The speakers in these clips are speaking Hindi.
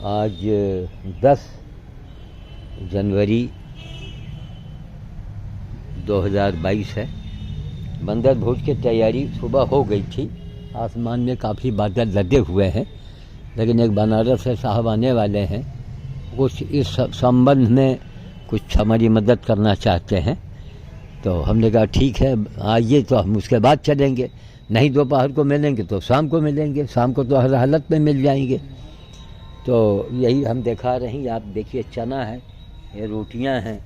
आज 10 जनवरी 2022 है। बंदर भोज की तैयारी सुबह हो गई थी। आसमान में काफ़ी बादल लदे हुए हैं, लेकिन एक बनारस से साहब आने वाले हैं, कुछ इस संबंध में कुछ हमारी मदद करना चाहते हैं। तो हमने कहा ठीक है आइए, तो हम उसके बाद चलेंगे। नहीं दोपहर को मिलेंगे तो शाम को मिलेंगे, शाम को तो हर हालत में मिल जाएंगे। तो यही हम दिखा रहे हैं। आप देखिए चना है, ये रोटियां हैं,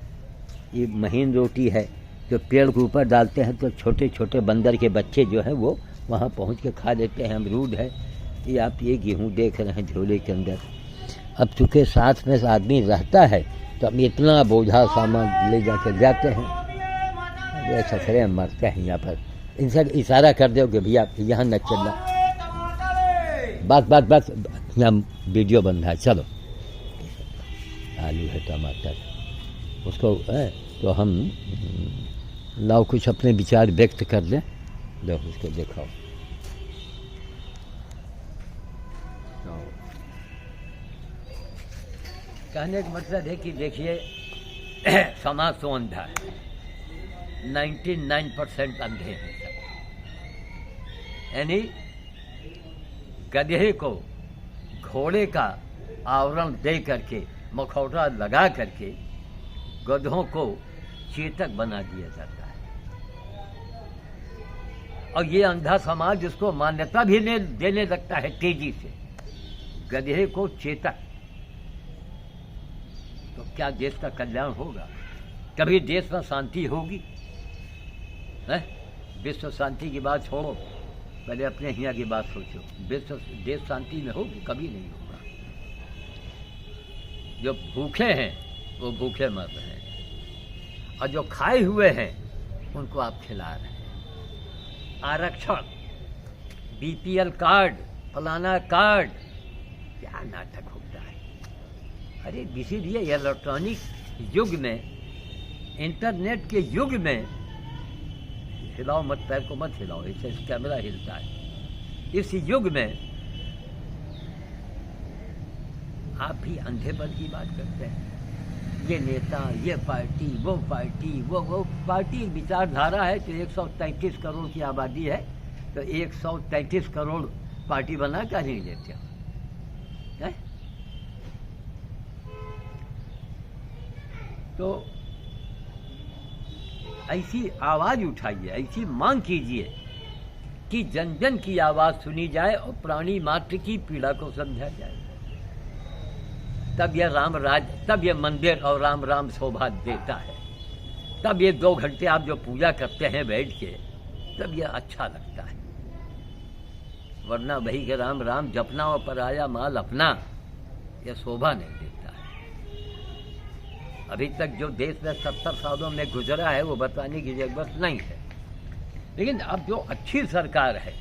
ये महीन रोटी है जो पेड़ के ऊपर डालते हैं तो छोटे छोटे बंदर के बच्चे जो हैं वो वहाँ पहुँच के खा लेते हैं। अमरूद है, ये आप ये गेहूँ देख रहे हैं झोले के अंदर। अब चूँकि साथ में आदमी रहता है तो हम इतना बोझा सामान ले जाके जाते हैं, ये सफरे मरते हैं यहाँ पर। इनसे इशारा कर दो कि भैया यहाँ न चलना, बस यहाँ वीडियो बन रहा है, चलो। आलू है, टमाटर, उसको है तो हम लाओ कुछ अपने विचार व्यक्त कर लें। लो उसको दिखाओ। कहने का मतलब है कि देखिए समाज तो अंधा है, 99% अंधे हैं सब। यानी गधे को घोड़े का आवरण दे करके, मखौटा लगा करके गधों को चेतक बना दिया जाता है। और ये अंधा समाज इसको मान्यता भी देने लगता है तेजी से, गधे को चेतक। तो क्या देश का कल्याण होगा? कभी देश में शांति होगी? है विश्व शांति की बात छोड़ो, पहले अपने यहाँ की बात सोचो। देश शांति में होगी? कभी नहीं होगा। जो भूखे हैं वो भूखे मर रहे हैं, और जो खाए हुए हैं उनको आप खिला रहे हैं। आरक्षण, बीपीएल कार्ड, फलाना कार्ड, क्या नाटक होता है। अरे इसीलिए इलेक्ट्रॉनिक युग में, इंटरनेट के युग में, हिलाओ मत, पैर को मत हिलाओ, इससे कैमरा हिलता है। इस युग में आप भी अंधेपन की बात करते हैं। ये नेता, ये पार्टी, वो पार्टी विचारधारा है। तो 133 करोड़ की आबादी है, तो 133 करोड़ पार्टी बना कर नहीं लेते हो है? तो ऐसी आवाज उठाइए, ऐसी मांग कीजिए कि जन जन की आवाज सुनी जाए और प्राणी मात्र की पीड़ा को समझा जाए। तब यह राम राज, तब यह मंदिर और राम राम शोभा देता है। तब ये 2 घंटे आप जो पूजा करते हैं बैठ के, तब यह अच्छा लगता है। वरना वही के राम राम जपना और पराया माल अपना, यह शोभा नहीं देता है। अभी तक जो देश में 70 सालों में गुजरा है वो बताने की जरूरत नहीं है। लेकिन अब जो अच्छी सरकार है,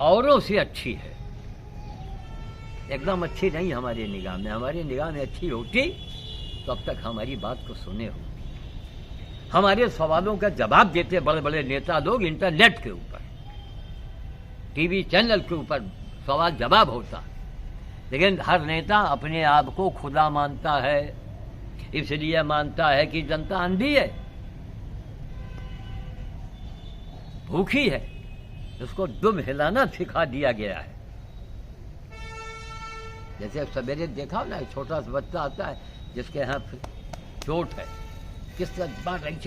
औरों से अच्छी है, एकदम अच्छी नहीं हमारी निगाह में। हमारी निगाह में अच्छी होती तो अब तक हमारी बात को सुने हो। हमारे सवालों का जवाब देते बड़े बड़े नेता लोग इंटरनेट के ऊपर, टीवी चैनल के ऊपर सवाल जवाब होता। लेकिन हर नेता अपने आप को खुदा मानता है, इसलिए मानता है कि जनता अंधी है, भूखी है, उसको दुम हिलाना सिखा दिया गया है। जैसे सवेरे देखा ना, छोटा सा बच्चा आता है जिसके यहाँ चोट है, किस तरह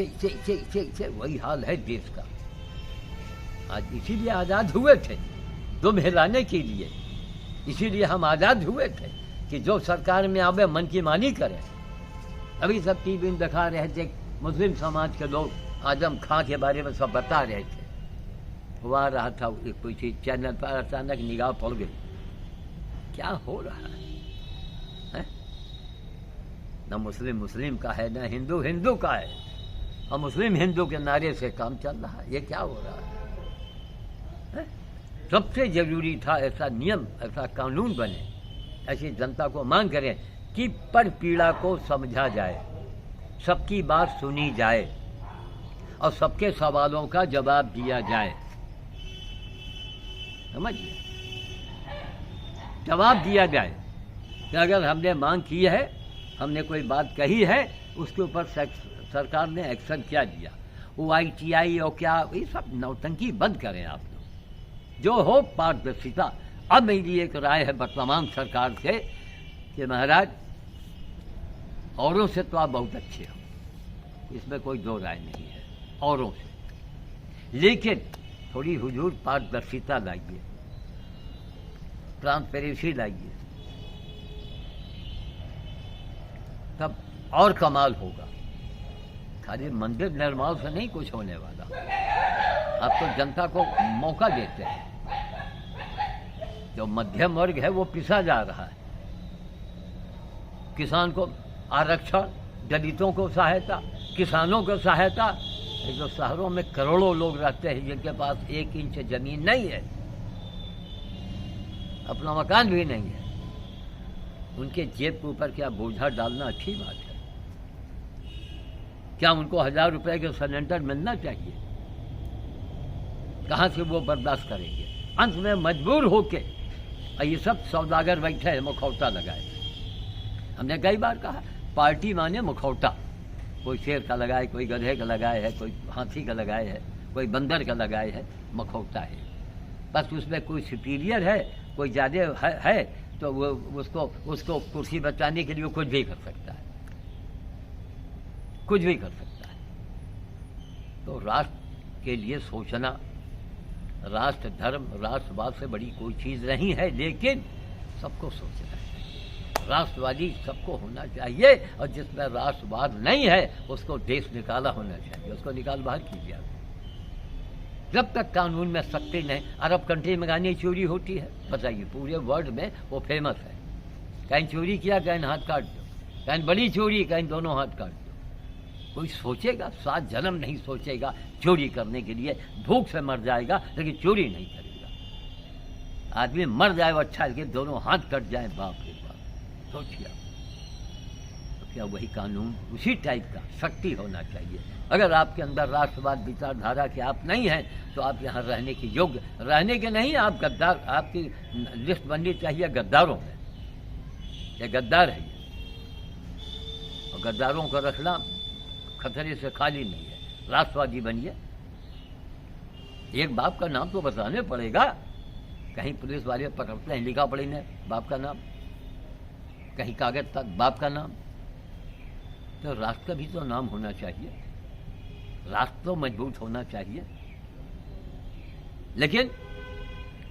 से वही हाल है देश का। आज इसीलिए आज़ाद हुए थे, दुम हिलाने के लिए। इसीलिए हम आज़ाद हुए थे कि जो सरकार में आवे मन की मानी करे। अभी सब टीवी में दिखा रहे थे, मुस्लिम समाज के लोग आजम खां के बारे में सब बता रहे थे। वहाँ रहा था कोई चीज चैनल पर, अचानक निगाह पड़ गई, क्या हो रहा है? न मुस्लिम का है, न हिंदू का है, और मुस्लिम हिंदू के नारे से काम चल रहा है। ये क्या हो रहा है? सबसे जरूरी था ऐसा नियम, ऐसा कानून बने, ऐसी जनता को मांग करें कि पर पीड़ा को समझा जाए, सबकी बात सुनी जाए और सबके सवालों का जवाब दिया जाए। समझिए, जवाब दिया जाए। कि अगर हमने मांग की है, हमने कोई बात कही है, उसके ऊपर सरकार ने एक्शन क्या दिया। वो ITI और क्या, ये सब नौटंकी बंद करें आप लोग। जो हो पारदर्शिता। अब मेरी एक राय है वर्तमान सरकार से कि महाराज औरों से तो आप बहुत अच्छे हो, इसमें कोई दो राय नहीं है औरों से, लेकिन थोड़ी हुजूर पारदर्शिता लाइए, ट्रांसपेरेंसी लाइए, तब और कमाल होगा। खाली मंदिर निर्माण से नहीं कुछ होने वाला। आप तो जनता को मौका देते हैं। जो मध्यम वर्ग है वो पिसा जा रहा है। किसान को आरक्षण, दलितों को सहायता, किसानों को सहायता। जो शहरों में करोड़ों लोग रहते हैं जिनके पास 1 इंच जमीन नहीं है, अपना मकान भी नहीं है, उनके जेब के ऊपर क्या बोझा डालना अच्छी बात है? क्या उनको 1000 रुपए के सिलेंडर मिलना चाहिए? कहाँ से वो बर्दाश्त करेंगे? अंत में मजबूर होके ये सब सौदागर बैठे हैं मुखौटा लगाए। हमने कई बार कहा पार्टी माने मुखौटा। कोई शेर का लगाए, कोई गधे का लगाए है, कोई हाथी का लगाए है, कोई बंदर का लगाए है, मुखौटा है। बस उसमें कोई सुपीरियर है, कोई ज़्यादा है तो वो उसको कुर्सी बचाने के लिए कुछ भी कर सकता है, कुछ भी कर सकता है। तो राष्ट्र के लिए सोचना, राष्ट्र धर्म राष्ट्रवाद से बड़ी कोई चीज़ नहीं है, लेकिन सबको सोचना है। राष्ट्रवादी सबको होना चाहिए, और जिसमें राष्ट्रवाद नहीं है उसको देश निकाला होना चाहिए, उसको निकाल बाहर कीजिए। जब तक कानून में सख्ती नहीं। अरब कंट्री में गानी चोरी होती है, बताइए, पूरे वर्ल्ड में वो फेमस है। कहीं चोरी किया, कहीं हाथ काट दो, कहीं बड़ी चोरी, कहीं दोनों हाथ काट दो। कोई सोचेगा? 7 जन्म नहीं सोचेगा चोरी करने के लिए। भूख से मर जाएगा लेकिन चोरी नहीं करेगा। आदमी मर जाए वो अच्छा, लेकिन दोनों हाथ कट जाए, बाप रे बाप, सोचिए। तो क्या वही कानून उसी टाइप का सख्ती होना चाहिए? अगर आपके अंदर राष्ट्रवाद विचारधारा के आप नहीं हैं तो आप यहाँ रहने की योग्य, रहने के नहीं, आप गद्दार। आपकी लिस्ट बननी चाहिए गद्दारों में। ये गद्दार है ये, और गद्दारों को रखना खतरे से खाली नहीं है। राष्ट्रवादी बनिए। एक बाप का नाम तो बताने पड़ेगा। कहीं पुलिस वाले पकड़ते हैं, लिखा पड़ी ने बाप का नाम, कहीं कागज तक बाप का नाम। तो राष्ट्र का भी तो नाम होना चाहिए, राष्ट्र तो मजबूत होना चाहिए। लेकिन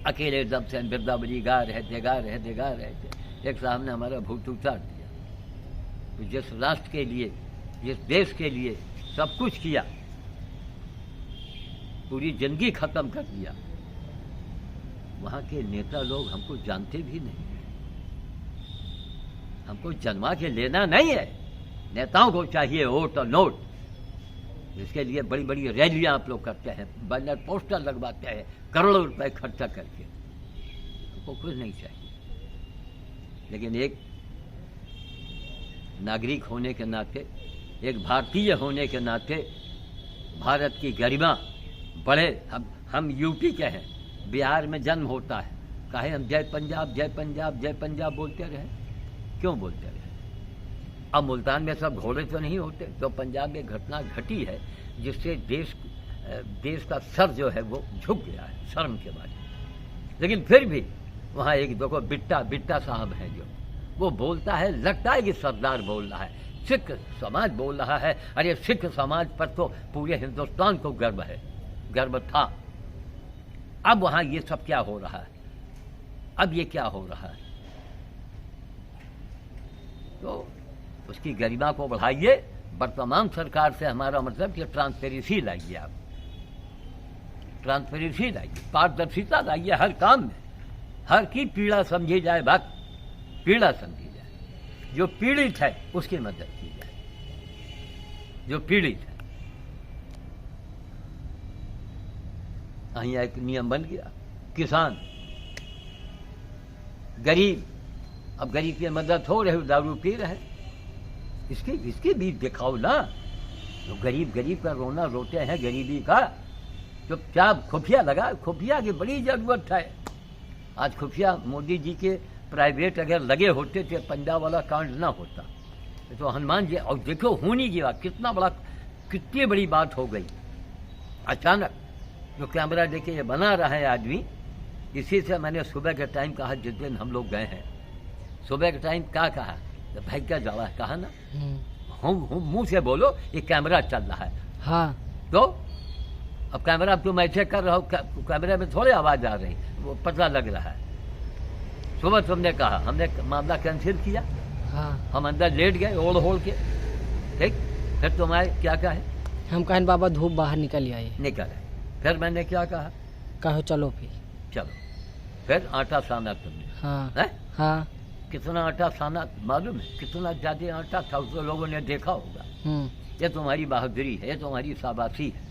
अकेले दम से बिरदावली गा रहे थे। एक साहब ने हमारा भूत उतार दिया। तो जिस राष्ट्र के लिए, जिस देश के लिए सब कुछ किया, पूरी जिंदगी खत्म कर दिया, वहाँ के नेता लोग हमको जानते भी नहीं। हमको जन्मा के लेना नहीं है। नेताओं को चाहिए वोट और नोट। इसके लिए बड़ी बड़ी रैलियां आप लोग करते हैं, बैनर पोस्टर लगवाते हैं, करोड़ों रुपए खर्चा करके। हमको कुछ नहीं चाहिए। लेकिन एक नागरिक होने के नाते, एक भारतीय होने के नाते, भारत की गरिमा बढ़े। हम यूपी के हैं, बिहार में जन्म होता है, काहे हम जय पंजाब जय पंजाब जय पंजाब बोलते रहे? क्यों बोलते रहे? अब मुल्तान में सब घोड़े तो नहीं होते। तो पंजाब में घटना घटी है जिससे देश का सर जो है वो झुक गया है शर्म के बाद। लेकिन फिर भी वहाँ एक देखो बिट्टा साहब है, जो वो बोलता है, लगता है कि सरदार बोल रहा है, सिख समाज बोल रहा है। अरे सिख समाज पर तो पूरे हिंदुस्तान को गर्व है, गर्व था। अब वहाँ ये सब क्या हो रहा है? अब ये क्या हो रहा है? तो उसकी गरिमा को बढ़ाइए। वर्तमान सरकार से हमारा मतलब कि ट्रांसपेरेंसी लाइए, आप ट्रांसपेरेंसी लाइए, पारदर्शिता लाइए हर काम में। हर की पीड़ा समझी जाए, बात पीड़ा समझी जाए। जो पीड़ित है उसकी मदद की जाए, जो पीड़ित है। यहाँ एक नियम बन गया, किसान गरीब, अब गरीब की मदद हो रही, दारू पी रहे, इसकी भी दिखाओ ना। तो गरीब का रोना रोते हैं गरीबी का, चुपचाप खुफिया लगा। खुफिया की बड़ी जरूरत है। आज खुफिया मोदी जी के प्राइवेट अगर लगे होते तो पंजाब वाला कांड ना होता। तो हनुमान जी, और देखो होनी की बात, कितनी बड़ी बात हो गई। अचानक जो कैमरा देखे ये बना रहा है आदमी, इसी से मैंने सुबह के टाइम कहा, जिस दिन हम लोग गए हैं सुबह के टाइम क्या कहा, तो भाई क्या जवाब कहा ना, हम मुंह से बोलो ये कैमरा चल रहा है। हाँ। तो अब कैमरा तुम ऐसे कर रहे हो, कैमरे में थोड़ी आवाज आ रही, वो पता लग रहा है। सुबह तुमने कहा, हमने मामला कैंसिल किया। हाँ। हम अंदर लेट गए ओढ़ ओढ़ के, ठीक। फिर तुम्हारे क्या कहे, हम कहें बाबा धूप बाहर निकल आइए। निकले। फिर मैंने क्या कहा, कहो चलो फिर। चलो। फिर आटा साना तुमने, हाँ है? हाँ। कितना आटा साना मालूम है, कितना ज्यादा आटा था, तो लोगों ने देखा होगा। ये तुम्हारी बहादुरी है, ये तुम्हारी शाबाशी है।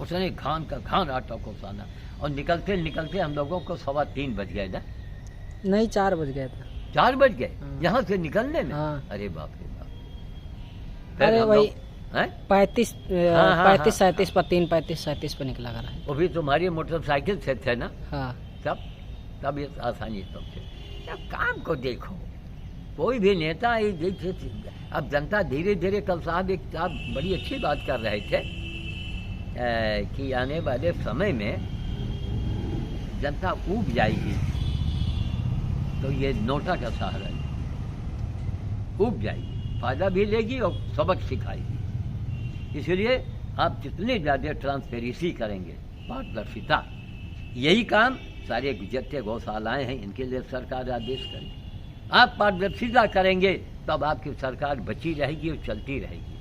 उसने घान का घान आटा को साना, और निकलते निकलते हम लोगों को 3:15 बज गए ना। नहीं, 4 बज गए थे। 4 बज गए हाँ। यहाँ से निकलने में। हाँ। अरे बाप रे बाप। अरे हम वही लोग- हैं? 35-37 पर 3:35-37 पर निकला कर। वो भी तुम्हारी मोटरसाइकिल से थे ना। हाँ। तब ये आसानी तुमसे। अब काम को देखो, कोई भी नेता अब जनता धीरे धीरे, कल साहब एक आप बड़ी अच्छी बात कर रहे थे कि आने वाले समय में जनता ऊब जाएगी, तो ये नोटा का सहारा है, ऊब जाएगी, फायदा भी लेगी और सबक सिखाएगी। इसलिए आप जितनी ज़्यादा ट्रांसपेरेंसी करेंगे, पारदर्शिता, यही काम सारे गुजरते गौशालाएँ हैं, इनके लिए सरकार आदेश करेगी। आप पारदर्शिता करेंगे तब आपकी सरकार बची रहेगी और चलती रहेगी।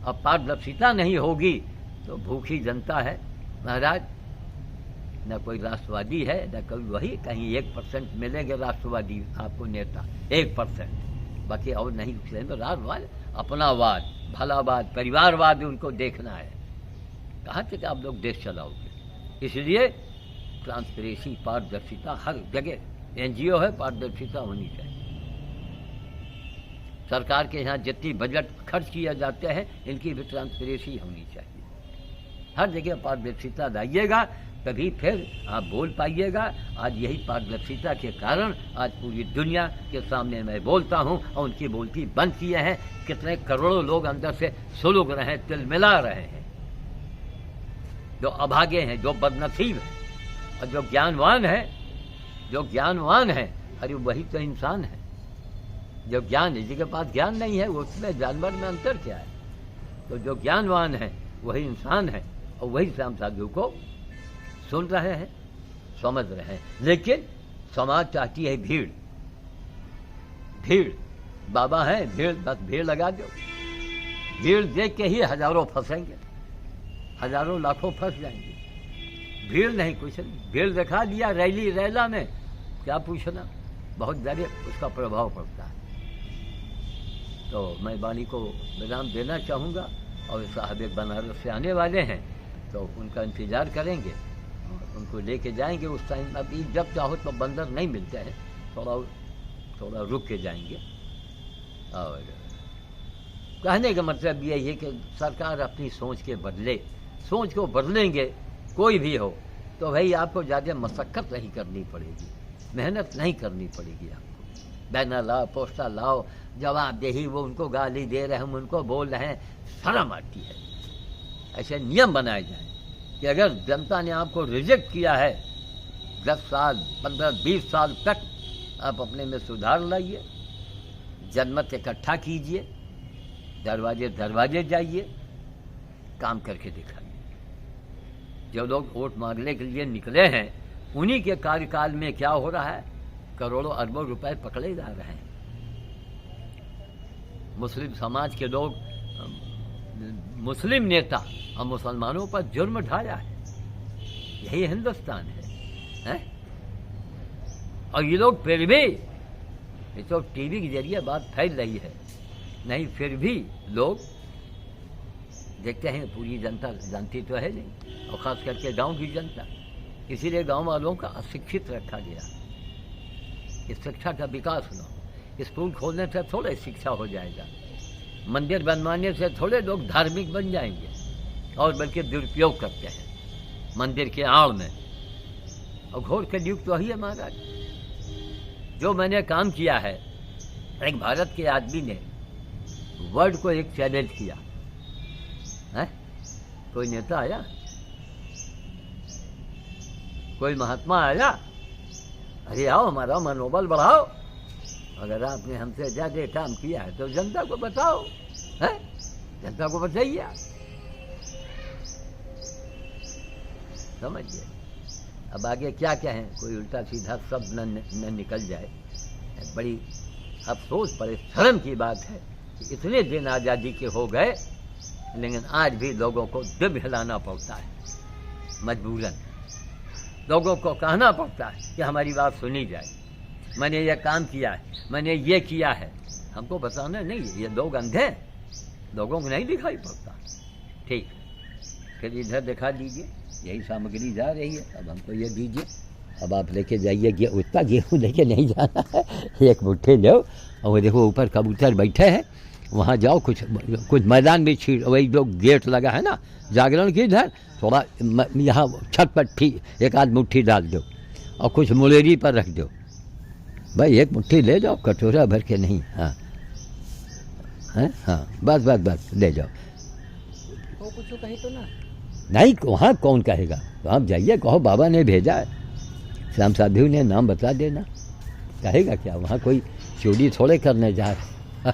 अब पारदर्शिता नहीं होगी तो भूखी जनता है महाराज, न कोई राष्ट्रवादी है न कोई, वही कहीं 1% मिलेंगे राष्ट्रवादी आपको नेता, 1%, बाकी और नहीं। राष्ट्रवाद, अपनावाद, भलावाद, परिवारवाद उनको देखना है। कहाँ तक आप लोग देश चलाओगे? इसलिए ट्रांसपेरेंसी, पारदर्शिता हर जगह, NGO है, पारदर्शिता होनी चाहिए। सरकार के यहाँ जितनी बजट खर्च किया जाते हैं, इनकी भी ट्रांसपेरेंसी होनी चाहिए। हर जगह पारदर्शिता लाइएगा, तभी फिर आप बोल पाइएगा। आज यही पारदर्शिता के कारण आज पूरी दुनिया के सामने मैं बोलता हूँ, और उनकी बोलती बंद किए हैं। कितने करोड़ों लोग अंदर से सुलग रहे हैं, तिलमिला रहे हैं, जो अभागे हैं, जो बदनसीब हैं, और जो ज्ञानवान है, अरे वही तो इंसान है। जो ज्ञान है, जिसके पास ज्ञान नहीं है, उसमें जानवर में अंतर क्या है? तो जो ज्ञानवान है वही इंसान है, और वही श्याम साधु को सुन रहे हैं, समझ रहे हैं। लेकिन समाज चाहती है भीड़, बाबा है भीड़, बस भीड़ लगा दो। भीड़ देख के ही हजारों फंसेंगे, हजारों लाखों फंस जाएंगे। भीड़ नहीं, कुछ नहीं। भीड़ दिखा दिया रैला में, क्या पूछना, बहुत ज़्यादा उसका प्रभाव पड़ता है। तो मैं वाणी को विराम देना चाहूँगा, और साहब एक बनारस से आने वाले हैं, तो उनका इंतज़ार करेंगे और उनको लेके जाएंगे उस टाइम। अभी जब चाहो तो बंदर नहीं मिलते हैं, थोड़ा रुक के जाएंगे। और कहने का मतलब ये है कि सरकार अपनी सोच के बदले, सोच को बदलेंगे कोई भी हो, तो भाई आपको ज़्यादा मशक्क़त नहीं करनी पड़ेगी, मेहनत नहीं करनी पड़ेगी। आपको बैनर लाओ, पोस्टर लाओ, जवाबदेही, वो उनको गाली दे रहे हैं, हम उनको बोल रहे हैं, शर्म आती है। ऐसे नियम बनाए जाए कि अगर जनता ने आपको रिजेक्ट किया है, 10 साल 15-20 साल तक आप अपने में सुधार लाइए, जनमत इकट्ठा कीजिए, दरवाजे जाइए, काम करके दिखाइए। जो लोग वोट मांगने के लिए निकले हैं, उन्हीं के कार्यकाल में क्या हो रहा है, करोड़ों अरबों रुपए पकड़े जा रहे हैं। मुस्लिम समाज के लोग, मुस्लिम नेता और मुसलमानों पर जुर्म ढाया है। यही हिंदुस्तान है? और ये लोग फिर भी, ये तो टीवी के जरिए बात फैल रही है, नहीं फिर भी लोग देखते हैं। पूरी जनता जानती तो है नहीं, और ख़ास करके गांव की जनता। इसीलिए गांव वालों का अशिक्षित रखा गया। इस शिक्षा का विकास न हो। स्कूल खोलने से थोड़े शिक्षा हो जाएगा, मंदिर बनवाने से थोड़े लोग धार्मिक बन जाएंगे, और बल्कि दुरुपयोग करते हैं मंदिर के आड़ में। और घोर के युग तो ही है महाराज। जो मैंने काम किया है, एक भारत के आदमी ने वर्ल्ड को एक चैलेंज किया है। कोई नेता आया, कोई महात्मा आया, अरे आओ हमारा मनोबल बढ़ाओ, अगर आपने हमसे ज्यादा काम किया है तो जनता को बताओ, है जनता को बताइए। समझिए अब आगे क्या कहें, कोई उल्टा सीधा सब न निकल जाए। बड़ी अफसोस पड़े, शर्म की बात है कि इतने दिन आज़ादी के हो गए, लेकिन आज भी लोगों को दिल हिलाना पड़ता है, मजबूरन लोगों को कहना पड़ता है कि हमारी बात सुनी जाए, मैंने ये काम किया है, मैंने ये किया है। हमको बताना नहीं है, ये लोग अंधे हैं, लोगों को नहीं दिखाई पड़ता। ठीक, फिर इधर दिखा दीजिए, यही सामग्री जा रही है, अब हमको ये दीजिए। अब आप लेके जाइए, उतना गेहूँ लेके नहीं जाना है, एक मुट्ठी लो। और वो देखो ऊपर कबूतर बैठे हैं, वहाँ जाओ, कुछ मैदान में छीड़, वही जो गेट लगा है ना जागरण की, इधर थोड़ा यहाँ छत पर एक आध मुट्ठी डाल दो और कुछ मुलेरी पर रख दो। भाई एक मुट्ठी ले जाओ, कटोरा भर के नहीं। हाँ हाँ, बस बस बस ले जाओ। वो कुछ कही तो ना नहीं, वहाँ कौन कहेगा, तो आप जाइए, कहो बाबा ने भेजा है, श्याम साधु ने नाम बता देना, कहेगा क्या। वहाँ कोई चोरी थोड़े करने जा रहे,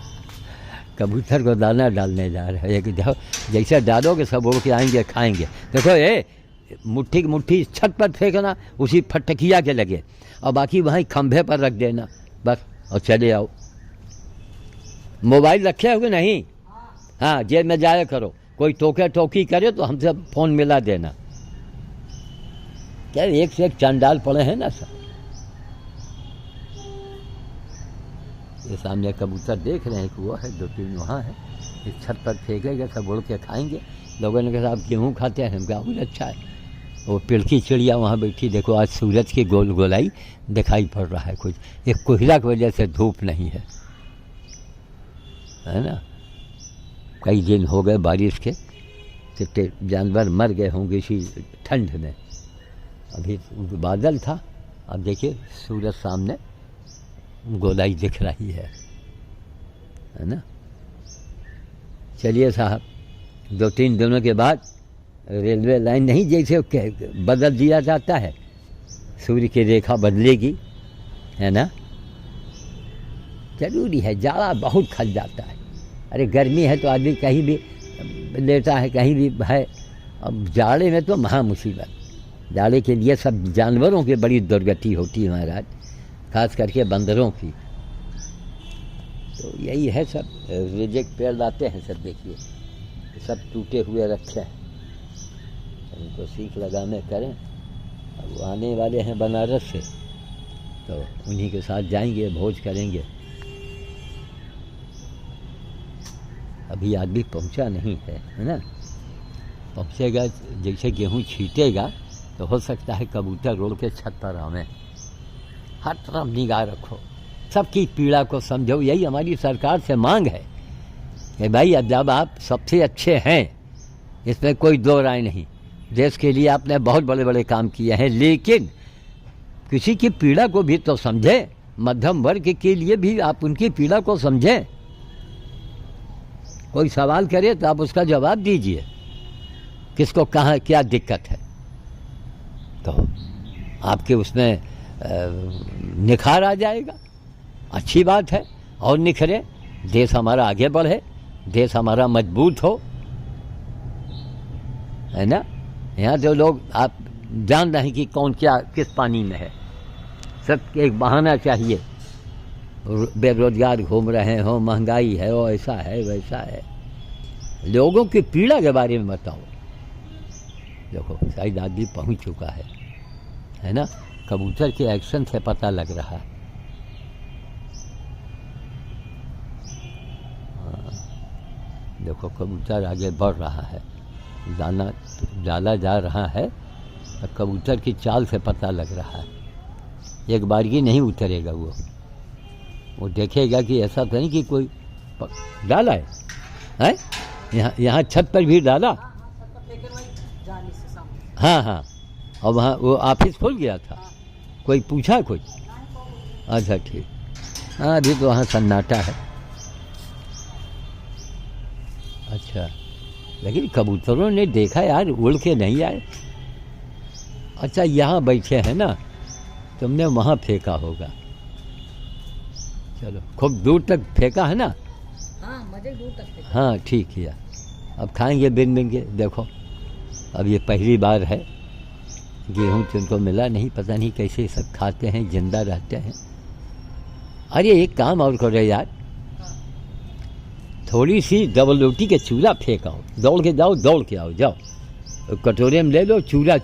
कबूतर को दाना डालने जा रहे हैं कि जाओ, जैसे डालोगे सब उड़ के आएंगे, खाएंगे। देखो ये मुट्ठी की मुट्ठी छत पर फेंकना, उसी फटकिया के लगे, और बाकी वहीं खंभे पर रख देना बस, और चले आओ। मोबाइल रखे होगे नहीं? हाँ, जेब में जाया करो, कोई टोकी करे तो हमसे फ़ोन मिला देना। क्या एक से एक चंडाल पड़े हैं ना सब। ये सामने कबूतर देख रहे हैं कि वो है, 2-3 वहाँ है, इस छत पर फेंकेगा, सब उड़ के खाएंगे। लोगों ने कहा आप गेहूँ खाते हैं, हम कहा बहुत अच्छा है। वो पिड़की चिड़िया वहाँ बैठी, देखो आज सूरज की गोल गोलाई दिखाई पड़ रहा है, कुछ एक कोयला की वजह से धूप नहीं है ना। कई दिन हो गए बारिश के, कितने जानवर मर गए होंगे इसी ठंड में। अभी बादल था, अब देखिए सूरज सामने गोलाई दिख रही है ना। चलिए साहब, 2-3 दिनों के बाद रेलवे लाइन नहीं जैसे बदल दिया जाता है, सूर्य की रेखा बदलेगी, है ना। जरूरी है, जाड़ा बहुत खल जाता है। अरे गर्मी है तो आदमी कहीं भी लेटा है, कहीं भी है। अब जाड़े में तो महा मुसीबत, जाड़े के लिए सब जानवरों की बड़ी दुर्गति होती है महाराज, खास करके बंदरों की। तो यही है, सब रिजेक्ट पेड़ लाते हैं, सब देखिए सब टूटे हुए रखे हैं, उनको सीख लगाने करें। अब वो आने वाले हैं बनारस से, तो उन्हीं के साथ जाएंगे, भोज करेंगे। अभी आदमी पहुंचा नहीं है ना, पहुंचेगा, जैसे गेहूं छीटेगा तो हो सकता है कबूतर उड़ के छत पर आवे। हर तरफ निगाह रखो, सबकी पीड़ा को समझो, यही हमारी सरकार से मांग है कि भाई अब जब आप सबसे अच्छे हैं, इसमें कोई दो राय नहीं, देश के लिए आपने बहुत बड़े बड़े काम किए हैं, लेकिन किसी की पीड़ा को भी तो समझें, मध्यम वर्ग के लिए भी आप उनकी पीड़ा को समझें। कोई सवाल करे तो आप उसका जवाब दीजिए, किसको कहाँ क्या दिक्कत है, तो आपके उसमें निखार आ जाएगा। अच्छी बात है, और निखरे, देश हमारा आगे बढ़े, देश हमारा मजबूत हो, है ना। यहाँ तो लोग आप जान रहे हैं कि कौन क्या किस पानी में है, सब एक बहाना चाहिए, बेरोजगार घूम रहे हो, महंगाई है, वो ऐसा है वैसा है। लोगों की पीड़ा के बारे में बताओ। देखो शायद आदमी पहुँच चुका है ना, कबूतर के एक्शन से पता लग रहा है। देखो कबूतर आगे बढ़ रहा है, दाना डाला जा रहा है, और कबूतर की चाल से पता लग रहा है। एक बारगी नहीं उतरेगा, वो देखेगा कि ऐसा तो नहीं कि कोई डाला है, यहाँ छत पर भी डाला। हाँ हाँ, और वहाँ वो ऑफिस खुल गया था, कोई पूछा कुछ? अच्छा ठीक। हाँ अभी तो वहाँ सन्नाटा है। अच्छा, लेकिन कबूतरों ने देखा यार, उड़ के नहीं आए। अच्छा यहाँ बैठे हैं ना, तुमने वहाँ फेंका होगा। चलो खूब दूर तक फेंका है ना? हाँ मजे दूर तक फेंका। हाँ ठीक किया। अब खाएंगे बिन बिन के। देखो अब ये पहली बार है, गेहूँ तुमको मिला नहीं, पता नहीं कैसे सब खाते हैं, जिंदा रहते हैं। अरे एक काम और करो यार, थोड़ी सी डबल रोटी के चूरा फेंक आओ, दौड़ के जाओ, दौड़ के आओ, जाओ कटोरे में ले लो चूरा,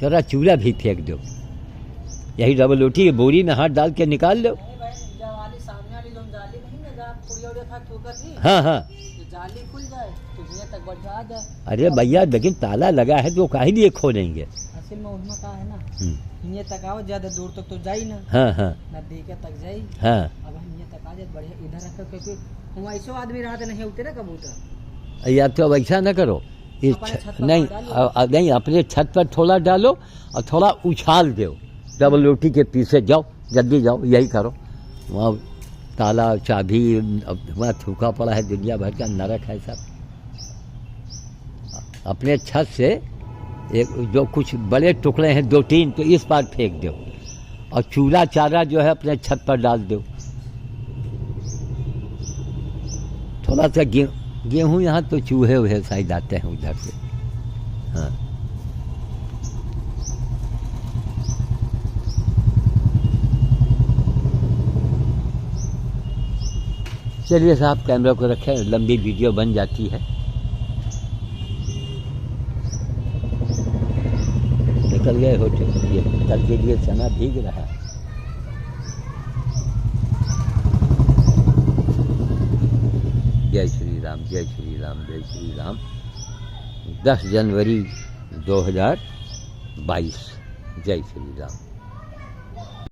थोड़ा चूरा भी फेंक दो। यही डबल रोटी की बोरी में हाथ डाल के निकाल लो। हाँ हाँ जाली खुल जाए तो जिया तक बढ़ा जाए। अरे भैया लेकिन ताला लगा है तो काहे लिए खोलेंगे? असल में उसमें कहा है ना, ये तक आओ, ज्यादा दूर तक तो जाई ना। हाँ हाँ नदी के तक जाई। हाँ अब हम ये तक आ जाए बढ़िया, इधर रखो क्योंकि हम ऐसो आदमी रहते नहीं होते ना कबूतर। या तो अब ऐसा न करो, इस नहीं नहीं, अपने छत पर थोड़ा डालो और थोड़ा उछाल दो, डबल रोटी के पीछे जाओ, जल्दी जाओ, यही करो। वहाँ ताला चाबी वहाँ थूका पड़ा है, दुनिया भर का नरक है सब। अपने छत से एक जो कुछ बड़े टुकड़े हैं 2-3 तो इस पार फेंक दो, और चूल्हा चारा जो है अपने छत पर डाल दो। थोड़ा सा गेहूँ यहाँ तो चूहे वूहे शायद आते हैं उधर से। हाँ चलिए साहब, कैमरा को रखें, लंबी वीडियो बन जाती है। निकल गए हो ये कल के लिए चना भीग रहा है। जय श्री राम, जय श्री राम, जय श्री राम। 10 जनवरी 2022। जय श्री राम।